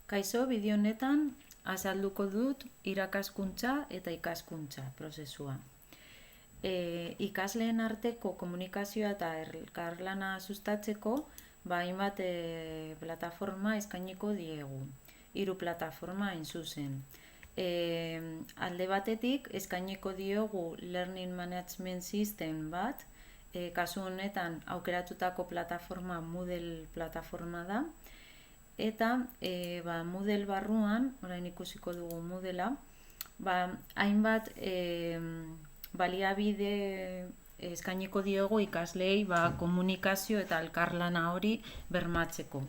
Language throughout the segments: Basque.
Kaixo, bideo honetan azalduko dut irakaskuntza eta ikaskuntza prozesua. Ikasleen arteko komunikazioa eta elkarlana sustatzeko hainbat plataforma eskainiko diegu. 3 plataforma hain zuzen. Alde batetik eskainiko diogu Learning Management System bat, kasu honetan aukeratutako plataforma Moodle plataforma da. Eta Moodle barruan, orain ikusiko dugu Moodlea, hainbat baliabide eskainiko diogu ikasleei komunikazio eta elkarlana hori bermatzeko.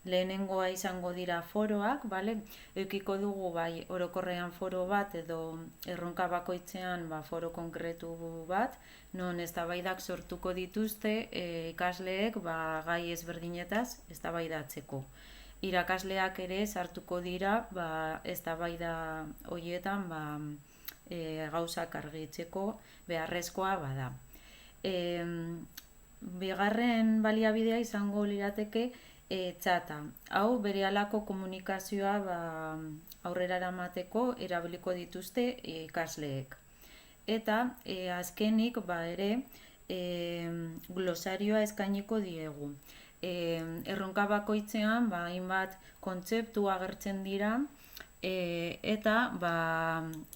Lehenengoa izango dira foroak, edukiko dugu orokorrean foro bat edo erronka bakoitzean foro konkretu bat, non eztabaidak sortuko dituzte ikasleek gai ezberdinetaz eztabaidatzeko. Irakasleak ere sartuko dira eztabaida horietan gauzak argitzeko beharrezkoa bada. Bigarren baliabidea izango lirateke txata. Hau berehalako komunikazioa aurrera eramateko erabiliko dituzte ikasleek. Eta azkenik ere glosarioa eskainiko diegu. Erronka bakoitzean hainbat kontzeptu agertzen dira eta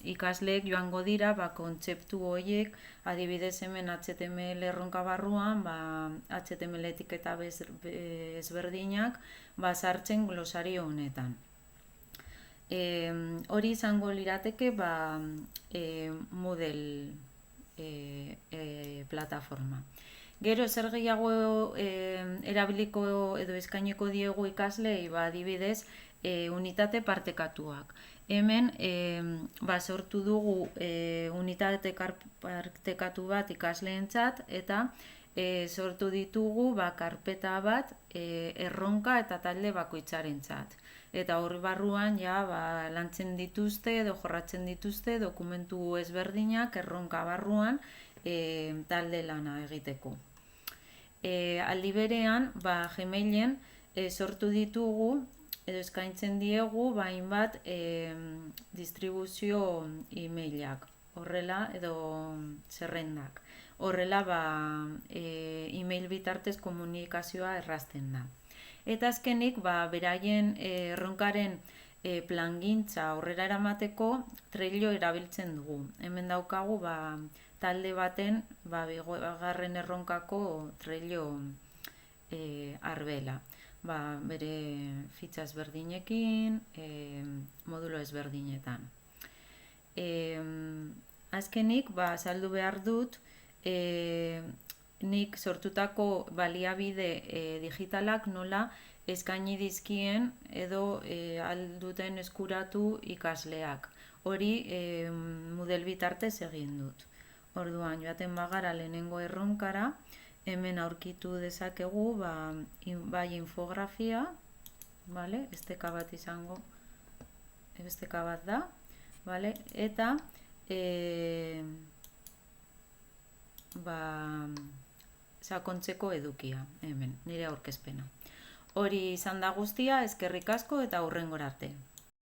ikasleek joango dira kontzeptu horiek, adibidez hemen HTML erronka barruan HTML etiketa ezberdinak sartzen glosario honetan. Hori izango lirateke Moodle plataforma. Gero zer gehiago erabiliko edo eskainiko diegu ikasleei, adibidez unitate partekatuak. Hemen sortu dugu unitate partekatu bat ikasleentzat eta sortu ditugu karpeta bat erronka eta talde bakoitzarentzat. Eta hor barruan lantzen dituzte edo jorratzen dituzte dokumentu ezberdinak erronka barruan talde lana egiteko. Aldi berean, Gmailen sortu ditugu edo eskaintzen diegu hainbat distribuzio e-mailak, horrela edo zerrendak. Horrela e-mail bitartez komunikazioa errazten da. Eta azkenik beraien erronkaren plangintza aurrera eramateko Trello erabiltzen dugu. Hemen daukagu talde baten bigarren erronkako Trello arbela. Bere fitxa ezberdinekin, modulo ezberdinetan. Azkenik, azaldu behar dut, nik sortutako baliabide digitalak nola eskaini dizkien edo alduten eskuratu ikasleak. Hori Moodle bitartez egin dut. Orduan, joaten bagara lehenengo erronkara, hemen aurkitu dezakegu infografia, esteka bat izango, esteka bat da, eta sakontzeko edukia, hemen, nire aurkezpena. Hori izan da guztia, eskerrik asko eta hurrengora arte.